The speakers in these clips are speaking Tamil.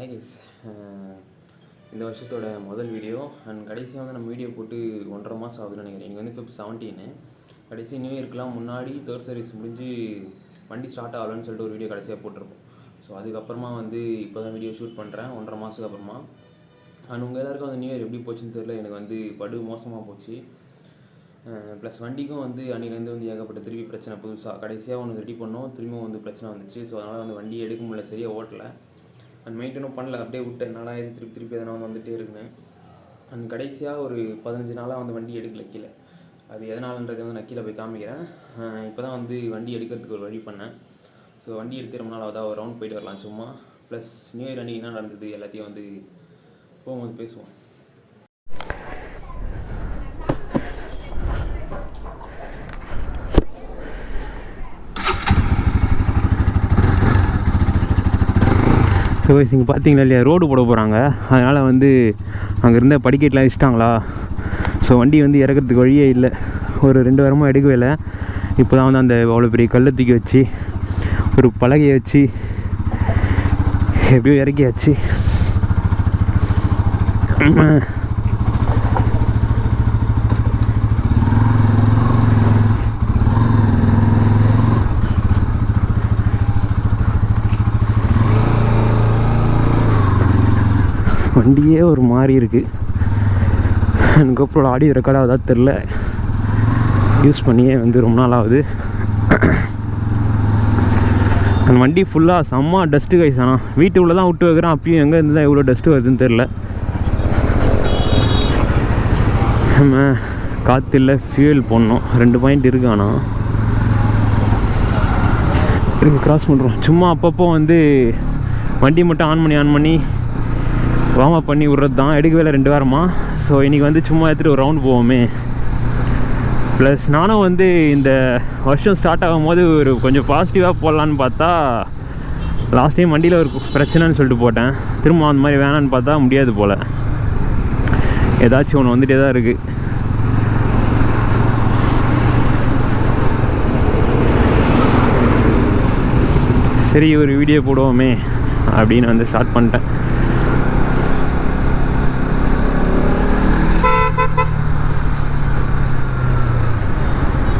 ஹை கைஸ், இந்த வருஷத்தோட முதல் வீடியோ அண்ட் கடைசியாக வந்து நம்ம வீடியோ போட்டு 1.5 மாதம் ஆகுதுன்னு நினைக்கிறேன். இன்றைக்கி வந்து Feb 17. கடைசி நியூ இயர்க்கெலாம் முன்னாடி தேர்ட் சர்வீஸ் முடிஞ்சு வண்டி ஸ்டார்ட் ஆகலன்னு சொல்லிட்டு ஒரு வீடியோ கடைசியாக போட்டிருப்போம். ஸோ அதுக்கப்புறமா வந்து இப்போ தான் வீடியோ ஷூட் பண்ணுறேன் 1.5 மாதத்துக்கு அப்புறமா. அண்ட் உங்கள் எல்லாருக்கும் அந்த நியூ இயர் எப்படி போச்சுன்னு தெரியல, எனக்கு வந்து படு மோசமாக போச்சு. ப்ளஸ் வண்டிக்கும் வந்து அன்னிலேருந்து வந்து ஏகப்பட்ட திருப்பி பிரச்சனை. புதுசாக கடைசியாக ஒன்று ரெடி பண்ணோம், திரும்பியும் வந்து பிரச்சனை வந்துச்சு. ஸோ அதனால் வந்து வண்டி எடுக்க முடியல, சரியாக ஓட்டலை அண்ட் மெயின்டெனும் பண்ணல, அப்படியே விட்டேன். நாளாக இது திருப்பி எதனா வந்துகிட்டே இருக்குன்னு. அண்ட் கடைசியாக ஒரு 15 நாளாக வந்து வண்டி எடுக்கல கீழே. அது எதனாலன்றது வந்து நான் கீழே போய் காமிக்கிறேன். இப்போ தான் வந்து வண்டி எடுக்கிறதுக்கு ஒரு வழி பண்ணேன். ஸோ வண்டி எடுத்து ரொம்ப நாள் ஆகுதா, ஒரு ரவுண்ட் போயிட்டு வரலாம் சும்மா. ப்ளஸ் நியூ இயர் அன்றைக்கி என்ன நடந்தது எல்லாத்தையும் வந்து போகும்போது பேசுவோம். ஸோ இங்கே பார்த்தீங்களா இல்லையா, ரோடு போட போகிறாங்க. அதனால் வந்து அங்கே இருந்த படிக்கட்டெலாம் வச்சுட்டாங்களா. ஸோ வண்டி வந்து இறக்கிறதுக்கு வழியே இல்லை. ஒரு 2 வாரமாக எடுக்கவே இல்லை. இப்போ தான் வந்து அந்த அவ்வளோ பெரிய கல்லை தூக்கி வச்சு ஒரு பலகையை வச்சு எப்படியோ இறக்கியாச்சு. வண்டியே ஒரு மாதிரி இருக்குது. எனக்கு அப்புறம் ஆடியோ ரெக்கார்ட் ஆகுதா தெரில, யூஸ் பண்ணியே வந்து ரொம்ப நாள் ஆகுது. அந்த வண்டி ஃபுல்லாக செம்ம டஸ்ட்டு கைஸ். ஆனால் வீட்டுக்குள்ளே தான் விட்டு வைக்கிறேன், அப்பயும் எங்கே இருந்து தான் இவ்வளோ டஸ்ட்டு வருதுன்னு தெரில. நம்ம காற்று இல்லை, ஃபியூல் போடணும். 2 பாயிண்ட் இருக்குது. ஆனால் திரும்பி க்ராஸ் பண்ணுறோம். சும்மா அப்பப்போ வந்து வண்டி மட்டும் ஆன் பண்ணி வார்ம் அப் பண்ணி விட்றது தான். எடுக்கவே இல்லை 2 வாரமாக. ஸோ இன்றைக்கி வந்து சும்மா எடுத்துகிட்டு ஒரு ரவுண்ட் போவோமே. ப்ளஸ் நானும் வந்து இந்த வருஷம் ஸ்டார்ட் ஆகும் போது ஒரு கொஞ்சம் பாசிட்டிவாக போடலான்னு பார்த்தா, லாஸ்ட் டைம் வண்டியில் ஒரு பிரச்சனைன்னு சொல்லிட்டு போட்டேன். திரும்ப அந்த மாதிரி வேணான்னு பார்த்தா முடியாது போல். ஏதாச்சும் ஒன்று வந்துகிட்டே தான் இருக்குது. சரி, ஒரு வீடியோ போடுவோமே அப்படின்னு வந்து ஸ்டார்ட் பண்ணிட்டேன்.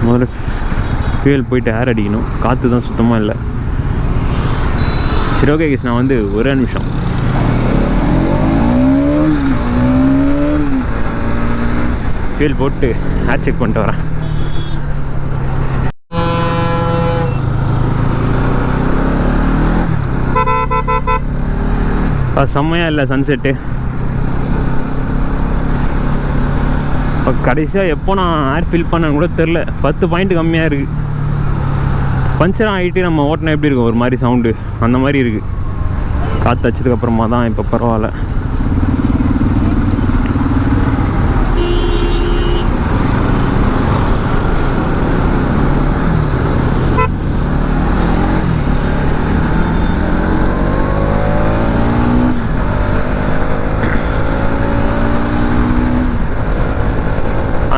முதல்ல ஃபியூல் போயிட்டு ஏர் அடிக்கணும். காற்று தான் சுத்தமாக இல்லை. சரி, ஓகே கேஸ், நான் வந்து ஒரே நிமிஷம். ஃபியூல் போட்டு ஏர் செக் பண்ணிட்டு வரேன். செம்மையாக இல்லை சன்செட்டு. இப்போ கடைசியாக எப்போ நான் ஏர் ஃபில் பண்ணேன்னு கூட தெரில. 10 பாயிண்ட் கம்மியாக இருக்குது. பஞ்சர் ஆகிட்டு நம்ம ஓட்டினா எப்படி இருக்கும், ஒரு மாதிரி சவுண்டு அந்த மாதிரி இருக்குது. காற்று வச்சதுக்கப்புறமா தான் இப்போ பரவாயில்ல.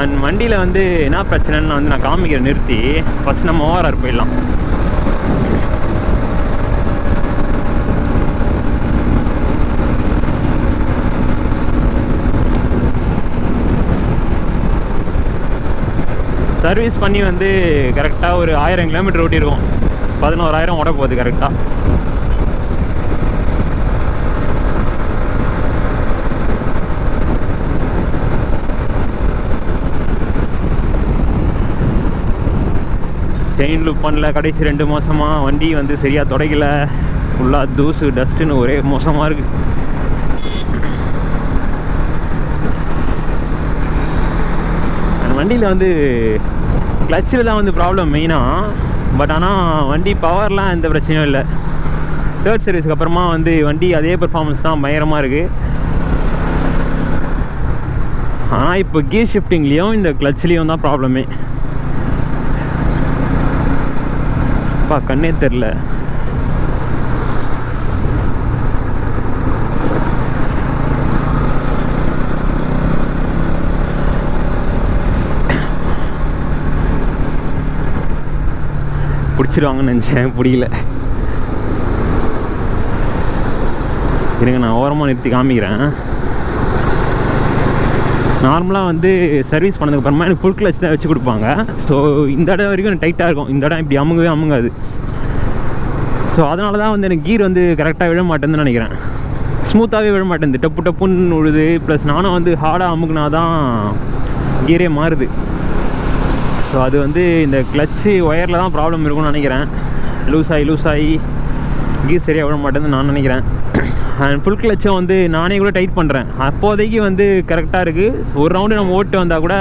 அண்ட் வண்டியில் வந்து என்ன பிரச்சனைன்னு வந்து நான் காமிக்கிறேன் நிறுத்தி. ஃபஸ்ட் நம்ம ஓஆர்ஆர் போயிடலாம். சர்வீஸ் பண்ணி வந்து கரெக்டாக ஒரு 1000 கிலோமீட்டர் ஓட்டியிருக்கோம். 11,000 ஓட போகுது கரெக்டாக. செயின் லூப் பண்ணல. கடைசி 2 மாதமாக வண்டி வந்து சரியாக துடைக்கல. ஃபுல்லாக தூசு டஸ்ட்டுன்னு ஒரே மோசமாக இருக்குது. அந்த வண்டியில் வந்து கிளச்சில் தான் வந்து ப்ராப்ளம் மெயினாக. பட் ஆனால் வண்டி பவர்லாம் எந்த பிரச்சனையும் இல்லை. தேர்ட் சர்வீஸ்க்கு அப்புறமா வந்து வண்டி அதே பெர்ஃபார்மன்ஸ் தான் பயங்கரமாக இருக்குது. ஆனால் இப்போ கியர் ஷிஃப்டிங்லேயும் இந்த கிளச்லேயும் தான் ப்ராப்ளமே. கண்ணே தெரில. பிடிச்சிருவாங்கன்னு நினச்சேன், பிடிக்கல. இருங்க, நான் ஓரமாக நிறுத்தி காமிக்கிறேன். நார்மலாக வந்து சர்வீஸ் பண்ணதுக்கப்புறமா எனக்கு ஃபுல் கிளச் தான் வச்சு கொடுப்பாங்க. ஸோ இந்த இடம் வரைக்கும் எனக்கு டைட்டாக இருக்கும். இந்த இடம் இப்படி அமுங்காது. ஸோ அதனால தான் வந்து எனக்கு கீர் வந்து கரெக்டாக விழ மாட்டேன்னு நினைக்கிறேன். ஸ்மூத்தாகவே விழ மாட்டேங்குது, டப்பு டப்புன்னு விழுது. ப்ளஸ் நானும் வந்து ஹார்டாக அமுக்குனா தான் கீரே மாறுது. ஸோ அது வந்து இந்த கிளச்சு ஒயரில் தான் ப்ராப்ளம் இருக்கும்னு நினைக்கிறேன். லூஸ் ஆகி கீர் சரியாக விட மாட்டேன்னு நான் நினைக்கிறேன். அண்ட் ஃபுல் கிளச்சும் வந்து நானே கூட டைட் பண்ணுறேன். அப்போதைக்கு வந்து கரெக்டாக இருக்குது. ஒரு ரவுண்டு நம்ம ஓட்டு வந்தால் கூட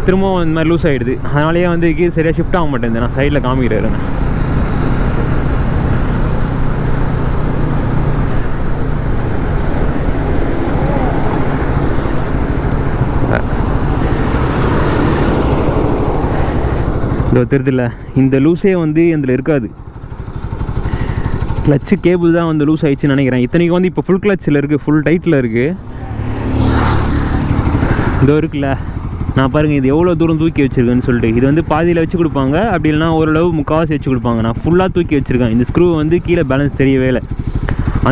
திரும்பவும் இந்த மாதிரி லூஸ் ஆகிடுது. அதனாலேயே வந்து கீர் சரியாக ஷிஃப்ட் ஆக மாட்டேங்குது. நான் சைடில் காமிக்கிறேன். இதோ தெரியுதுல்ல, இந்த லூஸே வந்து இதில் இருக்காது. கிளச்சு கேபிள் தான் வந்து லூஸ் ஆகிடுச்சுன்னு நினைக்கிறேன். இத்தனைக்கு வந்து இப்போ ஃபுல் கிளச்சில் இருக்குது, ஃபுல் டைட்டில் இருக்குது. இதோ இருக்குல்ல, நான் பாருங்கள் இது எவ்வளோ தூரம் தூக்கி வச்சுருக்கேன்னு சொல்லிட்டு. இது வந்து பாதியில் வச்சு கொடுப்பாங்க, அப்படி இல்லைனா ஓரளவு முக்கால்வாசி வச்சு கொடுப்பாங்க. நான் ஃபுல்லாக தூக்கி வச்சுருக்கேன். இந்த ஸ்க்ரூ வந்து கீழே பேலன்ஸ் தெரியவே இல்லை,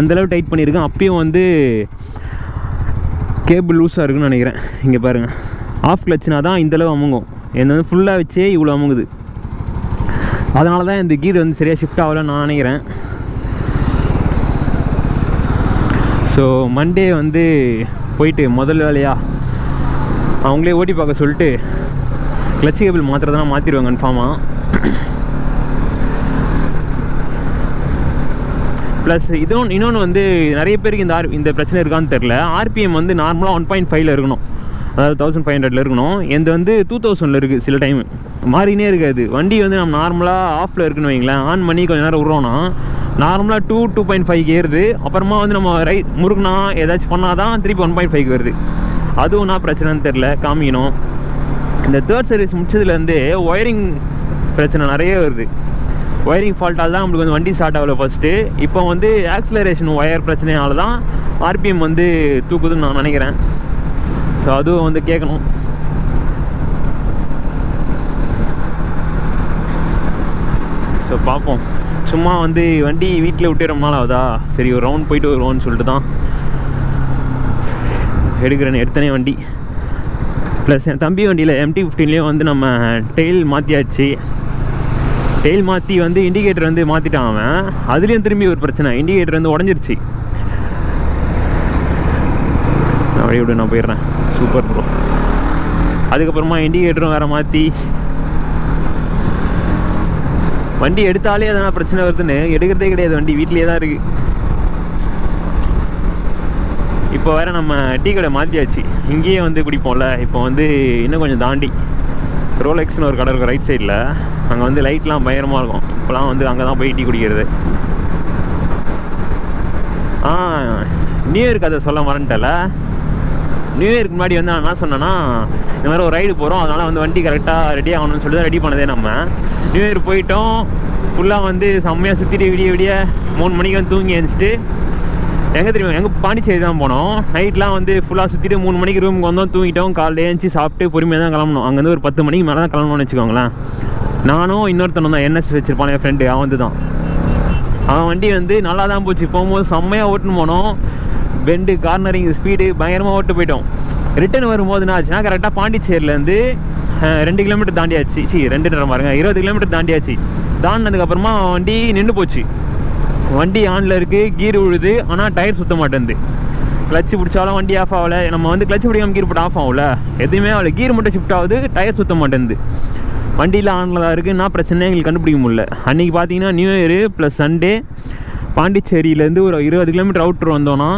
அந்தளவு டைட் பண்ணியிருக்கேன். அப்பயும் வந்து கேபிள் லூஸாக இருக்குன்னு நினைக்கிறேன். இங்கே பாருங்கள், ஆஃப் கிளச்சுனா தான் இந்தளவு அமுங்கும். என்ன வந்து ஃபுல்லாக வச்சே இவ்வளோ அமுங்குது. அதனால தான் இந்த கீர் வந்து சரியாக ஷிஃப்ட் ஆகலைன்னு நான் நினைக்கிறேன். ஸோ மண்டே வந்து போயிட்டு முதல் வேலையாக அவங்களே ஓட்டி பார்க்க சொல்லிட்டு கிளச் கேபிள் மாத்திரதான் மாற்றிடுவாங்க கன்ஃபார்மாக. ப்ளஸ் இன்னொன்று வந்து நிறைய பேருக்கு இந்த பிரச்சனை இருக்கான்னு தெரில. ஆர்பிஎம் வந்து நார்மலாக 1.5 இருக்கணும், அதாவது 1500 இருக்கணும். எந்த வந்து 2000 இருக்குது. சில டைம் மாறினே இருக்காது. வண்டி வந்து நம்ம நார்மலாக ஆஃபில் இருக்குன்னு வைங்களேன், ஆன் பண்ணி கொஞ்சம் நேரம் விட்றோன்னா நார்மலாக 2.5 ஏறுது. அப்புறமா வந்து நம்ம முறுக்குனா ஏதாச்சும் பண்ணால் தான் திருப்பி 1.5 வருது. அதுவும் நான் பிரச்சனைன்னு தெரில, காமிக்கணும். இந்த தேர்ட் சர்வீஸ் முடிச்சதுலேருந்து ஒயரிங் பிரச்சனை நிறைய வருது. ஒயரிங் ஃபால்ட்டால் தான் நம்மளுக்கு வந்து வண்டி ஸ்டார்ட் ஆகலை ஃபஸ்ட்டு. இப்போ வந்து ஆக்சிலரேஷன் ஒயர் பிரச்சனையால தான் ஆர்பிஎம் வந்து தூக்குதுன்னு நான் நினைக்கிறேன். ஸோ அதுவும் வந்து கேட்கணும். ஸோ பார்ப்போம். சும்மா வந்து வண்டி வீட்டில் விட்டு ரொம்ப நாள் ஆகுதா, சரி ஒரு ரவுண்ட் போயிட்டு வருவோன்னு சொல்லிட்டு தான் எடுத்தனே வண்டி. ப்ளஸ் என் தம்பி வண்டியில் MT-15 வந்து நம்ம டெயில் மாற்றியாச்சு. டெயில் மாற்றி வந்து இண்டிகேட்டர் வந்து மாற்றிட்டான் அவன். அதுலேயும் திரும்பி ஒரு பிரச்சனை, இண்டிகேட்டர் வந்து உடஞ்சிருச்சு. அப்படியே விட நான் போயிடுறேன். Super bro. அதுக்கப்புறமா இண்டிகேட்டரும் வேறு மாற்றி வண்டி எடுத்தாலே அதனால் பிரச்சனை வருதுன்னு எடுக்கிறதே கிடையாது. வண்டி வீட்லேயே தான் இருக்குது. இப்போ வேறு நம்ம டீ கடை மாற்றியாச்சு. இங்கேயே வந்து குடிப்போம்ல. இப்போ வந்து இன்னும் கொஞ்சம் தாண்டி ரோலெக்ஸ்னு ஒரு கடை இருக்கும் ரைட் சைடில். அங்கே வந்து லைட்லாம் பயங்கரமாக இருக்கும். இப்போலாம் வந்து அங்கே தான் போய் டீ குடிக்கிறது. நியூ இயர் கதை சொல்ல மறந்துட்டல. நியூ இயருக்கு முன்னாடி வந்து நான் என்ன சொன்னேன்னா, இந்த மாதிரி ஒரு ரைடு போகிறோம், அதனால் வந்து வண்டி கரெக்டாக ரெடி ஆகணும்னு சொல்லி தான் ரெடி பண்ணதே. நம்ம நியூ இயர் போயிட்டோம், ஃபுல்லாக வந்து செம்மையாக சுற்றிட்டு விடிய 3 மணிக்கு வந்து தூங்கி எழுந்துச்சிட்டு எங்கே தெரியும், எங்கே பாண்டிச்சேரி தான் போனோம். நைட்லாம் வந்து ஃபுல்லாக சுற்றிட்டு 3 மணிக்கு ரூமுக்கு வந்தோம், தூங்கிட்டோம். காலையில் எழுந்துச்சி சாப்பிட்டு பொறுமையாக தான் கிளம்பணும். அங்கேருந்து ஒரு 10 மணிக்கு மேலே தான் கிளம்பணும்னு வச்சுக்கோங்களேன். நானும் இன்னொருத்தனும் தான் NS வச்சுருப்பான், என் ஃப்ரெண்டு. அவன் வந்து தான் அவன் வண்டி வந்து நல்லா தான் போச்சு. போகும்போது செம்மையாக ஓட்டுன்னு போனோம். பெண்டு கார்னரிங் ஸ்பீடு பயங்கரமாக ஓட்டு போயிட்டோம். ரிட்டன் வரும்போது என்ன ஆச்சுன்னா, கரெக்டாக பாண்டிச்சேரியிலேருந்து 2 கிலோமீட்டர் தாண்டியாச்சு. 2 பாருங்க, 20 கிலோமீட்டர் தாண்டியாச்சு. தாண்டினதுக்கப்புறமா வண்டி நின்று போச்சு. வண்டி ஆனில் இருக்குது, கீர் விழுது, ஆனால் டயர் சுற்ற மாட்டேங்குது. கிளச்சு பிடிச்சாலும் வண்டி ஆஃப் ஆகலை. நம்ம வந்து கிளச்சு பிடிக்காமல் கீர் போட்டு ஆஃப் ஆகல, எதுவுமே ஆகலை. கீர் மட்டும் ஷிஃப்ட் ஆகுது, டயர் சுற்ற மாட்டேங்குது. வண்டியில் ஆனில் தான் இருக்குது. நான் பிரச்சனை எங்களுக்கு கண்டுபிடிக்க முடியல. அன்றைக்கி பார்த்தீங்கன்னா நியூ இயர் ப்ளஸ் சண்டே. பாண்டிச்சேரியிலேருந்து ஒரு 20 கிலோமீட்டர் அவுட்ரு வந்தோன்னா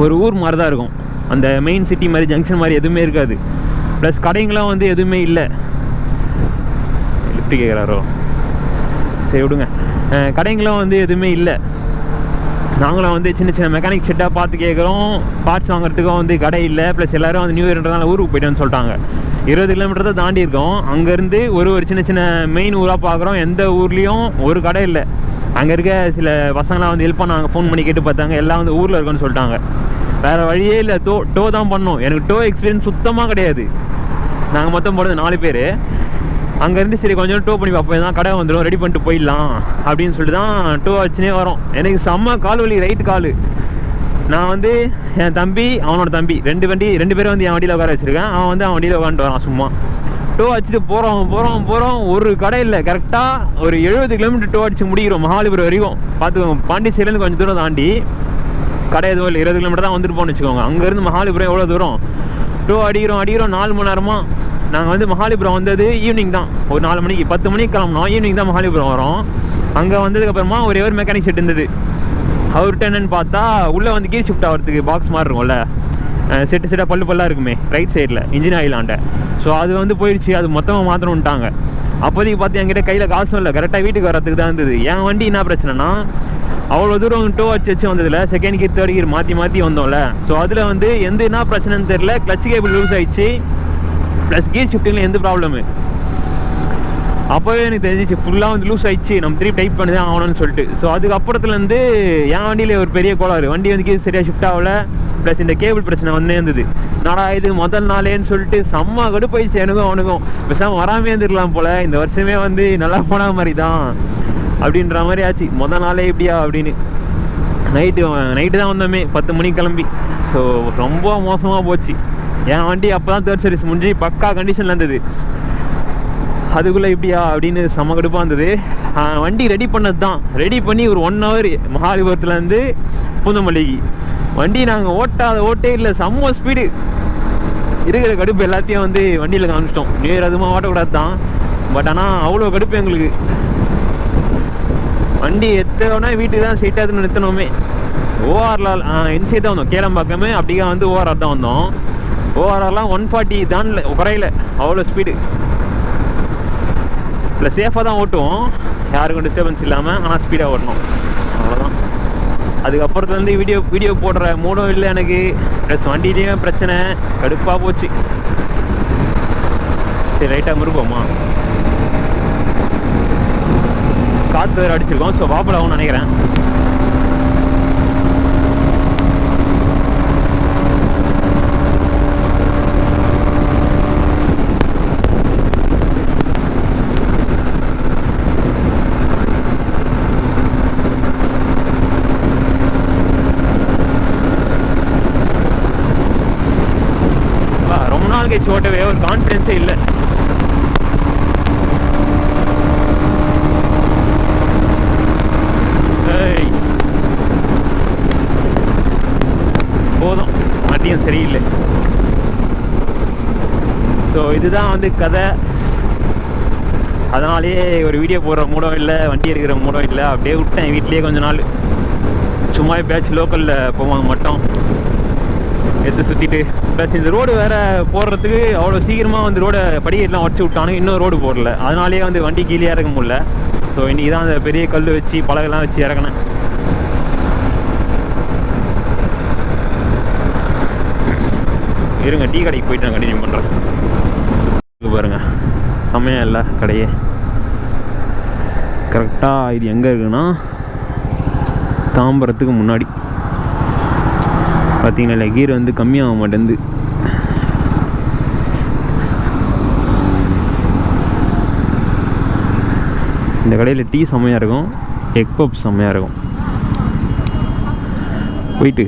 ஒரு ஊர் மாதிரி தான் இருக்கும். அந்த மெயின் சிட்டி மாதிரி ஜங்ஷன் மாதிரி எதுவுமே இருக்காது. ப்ளஸ் கடைங்களாம் வந்து எதுவுமே இல்லை. லிஃப்ட் கேட்குறாரோ, சரி விடுங்க. கடைங்களாம் வந்து எதுவுமே இல்லை. நாங்களும் வந்து சின்ன சின்ன மெக்கானிக் செட்டாக பார்த்து கேட்குறோம். பார்ட்ஸ் வாங்குறதுக்கும் வந்து கடை இல்லை. ப்ளஸ் எல்லோரும் வந்து நியூ இயர்ன்றதால ஊருக்கு போய்ட்டோன்னு சொல்லிட்டாங்க. 20 கிலோமீட்டர் தான் தாண்டி இருக்கோம். அங்கேருந்து ஒரு சின்ன சின்ன மெயின் ஊராக பார்க்குறோம். எந்த ஊர்லேயும் ஒரு கடை இல்லை. அங்கே இருக்க சில பசங்களாம் வந்து ஹெல்ப் பண்ணாங்க. ஃபோன் பண்ணி கேட்டு பார்த்தாங்க, எல்லாம் வந்து ஊரில் இருக்கோன்னு சொல்லிட்டாங்க. வேறு வழியே இல்லை, டோ தான் பண்ணோம். எனக்கு டோ எக்ஸ்பீரியன்ஸ் சுத்தமாக கிடையாது. நாங்கள் மொத்தம் போகிறது 4 பேர். அங்கேருந்து சரி கொஞ்சம் டோ பண்ணி பார்ப்போம், எதாவது கடை வந்துடும், ரெடி பண்ணிட்டு போயிடலாம் அப்படின்னு சொல்லிட்டு தான் டோ வச்சுனே வரோம். எனக்கு செம்ம கால் வலி, ரைட்டு கால். நான் வந்து என் தம்பி, அவனோட தம்பி, ரெண்டு பேரும் வந்து என் வண்டியில் உட்கார வச்சுருக்கேன். அவன் வந்து அவன் வண்டியில் உட்காந்துட்டு வரான் சும்மா. டோ அடிச்சுட்டு போகிறோம். ஒரு கடை இல்லை, கரெக்டாக ஒரு 70 கிலோமீட்டர் டோ அடிச்சு முடிக்கிறோம் மகாலிபுரம் வரைக்கும். பார்த்துக்கோங்க, பாண்டிச்சேரியிலேருந்து கொஞ்சம் தூரம் தாண்டி, கடை எதுவும் இல்லை, 20 கிலோமீட்டர் தான் வந்துட்டு போகணும்னு வச்சுக்கோங்க. அங்கேருந்து மகாலிபுரம் எவ்வளோ தூரம்? டோ அடிக்கிறோம் 4 மணி நேரமாக. நாங்கள் வந்து மகாலிபுரம் வந்தது ஈவினிங் தான், ஒரு 4 மணிக்கு, 10 மணிக்கு கிளம்பினோம். ஈவினிங் தான் மகாலிபுரம் வரோம். அங்கே வந்ததுக்கப்புறமா ஒரே ஒரு மெக்கானிக் செட் இருந்தது. அவர்கிட்ட என்னென்னு பார்த்தா, உள்ளே வந்து கீர் ஷிஃப்ட் ஆகிறதுக்கு பாக்ஸ் மாதிரி இருக்கும்ல, செட்டாக பல்லாக இருக்குமே ரைட் சைடில் இன்ஜின் ஆயிலாண்ட. ஸோ அது வந்து போயிடுச்சு, அது மொத்தமாக மாற்றணுன்ட்டாங்க. அப்போதைக்கு பார்த்து என்கிட்ட கையில் காசும் இல்லை, கரெக்டாக வீட்டுக்கு வரத்துக்கு தான் இருந்தது. என் வண்டி என்ன பிரச்சனைனா, அவ்வளோ தூரம் டோ வச்சு வந்ததில்ல, செகண்ட் கீர் தேர்ட் கீர் மாற்றி வந்தோம்ல. ஸோ அதில் வந்து என்ன பிரச்சனைன்னு தெரில, கிளச் கேபிள் லூஸ் ஆகிடுச்சு, ப்ளஸ் கீர் ஷிஃப்டிங்கில் எந்த ப்ராப்ளமு. அப்போவே எனக்கு தெரிஞ்சிச்சு ஃபுல்லாக வந்து லூஸ் ஆகிடுச்சு, நம்ம திருப்பி டைப் பண்ணி தான் ஆகணும்னு சொல்லிட்டு. ஸோ அதுக்கப்புறத்துலேருந்து என் வண்டியில் ஒரு பெரிய கோளாறு, வண்டி வந்து கீர் சரியாக ஷிஃப்ட் ஆகலை, ப்ளஸ் இந்த கேபிள் பிரச்சனை வந்தே இருந்தது. நாடா இது முதல் நாளேன்னு சொல்லிட்டு செம்ம கடுப்பாயிடுச்சு எனக்கும் அவனுக்கும். பேசாமல் வராமே இருந்துருக்கலாம் போல், இந்த வருஷமே வந்து நல்லா போன மாதிரி தான் அப்படின்ற மாதிரி ஆச்சு. முதல் நாளே எப்படியா அப்படின்னு. நைட்டு தான் வந்தோமே, 10 மணிக்கு கிளம்பி. ஸோ ரொம்ப மோசமாக போச்சு. என் வண்டி அப்போ தான் தேர்ட் சர்வீஸ் முடிஞ்சு பக்கா கண்டிஷனில் இருந்தது, அதுக்குள்ளே இப்படியா அப்படின்னு செம்ம கடுப்பாக இருந்தது. வண்டி ரெடி பண்ணது தான், ரெடி பண்ணி ஒரு 1 ஹவர் மகாலிபுரத்துலேருந்து பூந்தமல்லிக்கு. வண்டி நாங்கள் ஓட்டே இல்லை, செம்ம ஸ்பீடு. இருக்கிற கடுப்பு எல்லாத்தையும் வந்து வண்டியில் காமிச்சிட்டோம். நியூ இயர் அதுமா ஓட்டக்கூடாது தான், பட் ஆனால் அவ்வளோ கடுப்பு எங்களுக்கு. வண்டி எத்தனை வீட்டுக்கு தான் ஸ்ட்ரெயிட்டாக நிறுத்தணுமே. ஓஆர்ஆர் இன்சைட் தான் வந்தோம், கேளம்பாக்கமே அப்படியே வந்து ஓஆர்ஆர் தான் வந்தோம். ஓஆர்ஆர்லாம் 140 தான் குறையில, அவ்வளோ ஸ்பீடு. ப்ளஸ் சேஃபாக தான் ஓட்டுவோம், யாருக்கும் டிஸ்டர்பன்ஸ் இல்லாமல், ஆனால் ஸ்பீடாக ஓட்டணும், அவ்வளோதான். அதுக்கப்புறத்துலேருந்து வீடியோ போடுற மூடும் இல்லை எனக்கு, ப்ளஸ் வண்டியிலேயும் பிரச்சனை, கடுப்பாக போச்சு. சரி ரைட்டாக முறுப்போமா, காற்று வேறு அடிச்சிருக்கோம். ஸோ வாப்படாகும்னு நினைக்கிறேன். ரொம்ப நாள் கழிச்சு ஓட்டவே ஒரு கான்ஃபிடென்ஸே இல்லை. போதும், மதியம் சரியில்லை. ஸோ இதுதான் வந்து கதை. அதனாலேயே ஒரு வீடியோ போடுற மூடம் இல்லை, வண்டி எடுக்கிற மூடம் இல்லை, அப்படியே விட்டேன். வீட்லேயே கொஞ்ச நாள் சும்மா எப்பயாச்சும் லோக்கலில் போவாங்க மட்டும் எடுத்து சுற்றிட்டு. ப்ளஸ் இந்த ரோடு வேறு போடுறதுக்கு அவ்வளோ சீக்கிரமாக வந்து ரோடை படிக்கெல்லாம் உடச்சி விட்டானுங்க, இன்னும் ரோடு போடல. அதனாலேயே வந்து வண்டி கீழே இறக்க முடியல. ஸோ இன்றைக்கி தான் அந்த பெரிய கல் வச்சு பலகெல்லாம் வச்சு இறக்கினேன். இருங்க, டீ கடைக்கு போயிட்டு நான் கண்டினியூ பண்ணுறேன். பாருங்கள், செம்மையாக இல்லை கடையே. கரெக்டாக இது எங்கே இருக்குன்னா, தாம்பரத்துக்கு முன்னாடி. பார்த்தீங்கன்னா இல்லை, கீர் வந்து கம்மியாக மாட்டேங்குது. இந்த கடையில் டீ செம்மையாக இருக்கும், எக் பப்ஸ் செம்மையாக இருக்கும். போயிட்டு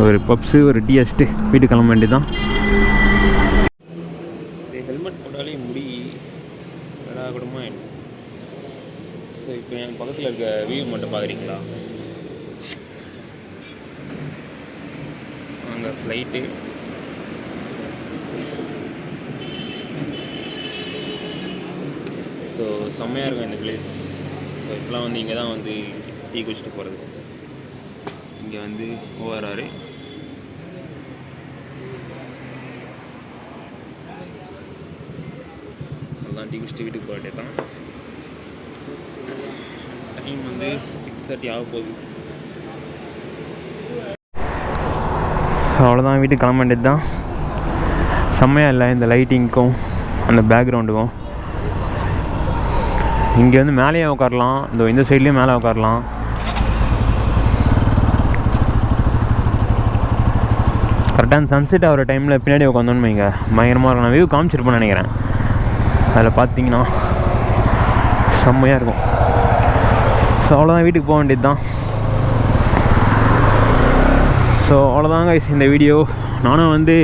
ஒரு பப்ஸு ஒரு டீ அடிச்சுட்டு வீட்டுக்கு கிளம்ப வேண்டியதுதான். ஹெல்மெட் போட்டாலே முடி எல்லா கூடமா ஆகிடும். ஸோ இப்போ என் பக்கத்தில் இருக்க வியூ மட்டும் பார்க்குறீங்களா, அங்கே ஃப்ளைட்டு, ஸோ செம்மையாக இருக்கும் இந்த பிளேஸ். ஸோ இப்போலாம் வந்து இங்கே தான் வந்து டீ குடிச்சிட்டு போகிறது. இங்கே வந்து ஓஆர்ஆர், அதுதான் டீ குடிச்சிட்டு வீட்டுக்கு போகிட்டே தான். டைம் வந்து 6:30 ஆக போகுது. அவ்வளோதான், வீட்டுக்கு கிளம்ப வேண்டியது தான். செம்மையாக இல்லை இந்த லைட்டிங்க்கும் அந்த பேக்ரவுண்டுக்கும். இங்கே வந்து மேலேயே உட்காரலாம், இந்த சைட்லேயும் மேலே உட்காரலாம். கரெக்டாக அந்த சன்செட் ஆகிற டைமில் பின்னாடி உட்காந்தோன்னு வைங்க, பயங்கரமாக இருக்கும். நான் வியூ காமிச்சிருப்பேன்னு நினைக்கிறேன். அதில் பார்த்தீங்கன்னா செம்மையாக இருக்கும். ஸோ அவ்வளோதான், வீட்டுக்கு போக வேண்டியது தான். ஸோ அவ்வளோதாங்க இந்த வீடியோ. நானும் வந்து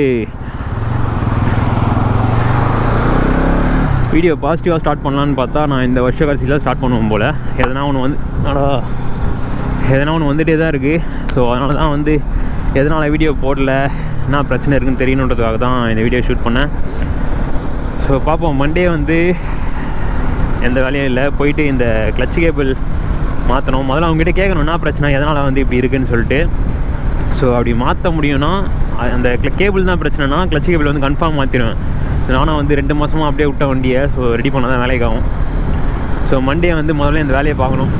வீடியோ பாசிட்டிவாக ஸ்டார்ட் பண்ணலான்னு பார்த்தா நான் இந்த வருஷ கடைசியில் ஸ்டார்ட் பண்ணுவோம் போல். எதனா ஒன்று வந்துகிட்டே தான் இருக்குது. ஸோ அதனால தான் வந்து எதனால் வீடியோ போடல, என்ன பிரச்சனை இருக்குன்னு தெரியணுன்றதுக்காக தான் இந்த வீடியோ ஷூட் பண்ணேன். ஸோ பார்ப்போம். மண்டே வந்து எந்த வேலையும் இல்லை, போயிட்டு இந்த கிளட்ச் கேபிள் மாற்றணும். முதல்ல அவங்ககிட்ட கேட்கணும் என்ன பிரச்சனை, எதனால் வந்து இப்படி இருக்குதுன்னு சொல்லிட்டு. ஸோ அப்படி மாற்ற முடியும்னா, அந்த கேபிள் தான் பிரச்சனைனா கிளட்ச் கேபிள் வந்து கன்ஃபார்ம் மாற்றிடுவேன். நானும் வந்து 2 மாதமாக அப்படியே விட்ட வண்டியை ஸோ ரெடி பண்ணால் தான் வேலைக்கு ஆகும். ஸோ மண்டே வந்து முதல்ல இந்த வேலையை பார்க்கணும்.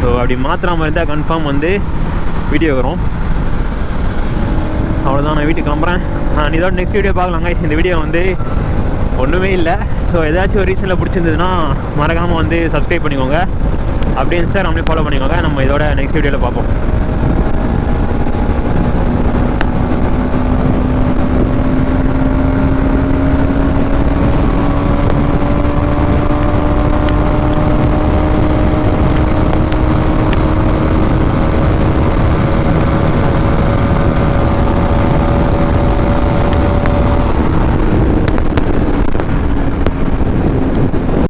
ஸோ அப்படி மாற்றுற மாதிரி இருந்தால் கன்ஃபார்ம் வந்து வீடியோ வரும். அவ்வளோதான், நான் வீட்டுக்கு கிளம்புறேன். இதோட நெக்ஸ்ட் வீடியோ பார்க்கலாங்க. இந்த வீடியோ வந்து ஒன்றுமே இல்லை. ஸோ ஏதாச்சும் ஒரு ரீசனில் பிடிச்சிருந்ததுன்னா மறக்காமல் வந்து சப்ஸ்கிரைப் பண்ணிக்கோங்க. அப்படியே இன்ஸ்டாகிராம்லேயே ஃபாலோ பண்ணிக்கோங்க. நம்ம இதோட நெக்ஸ்ட் வீடியோவில் பார்ப்போம்.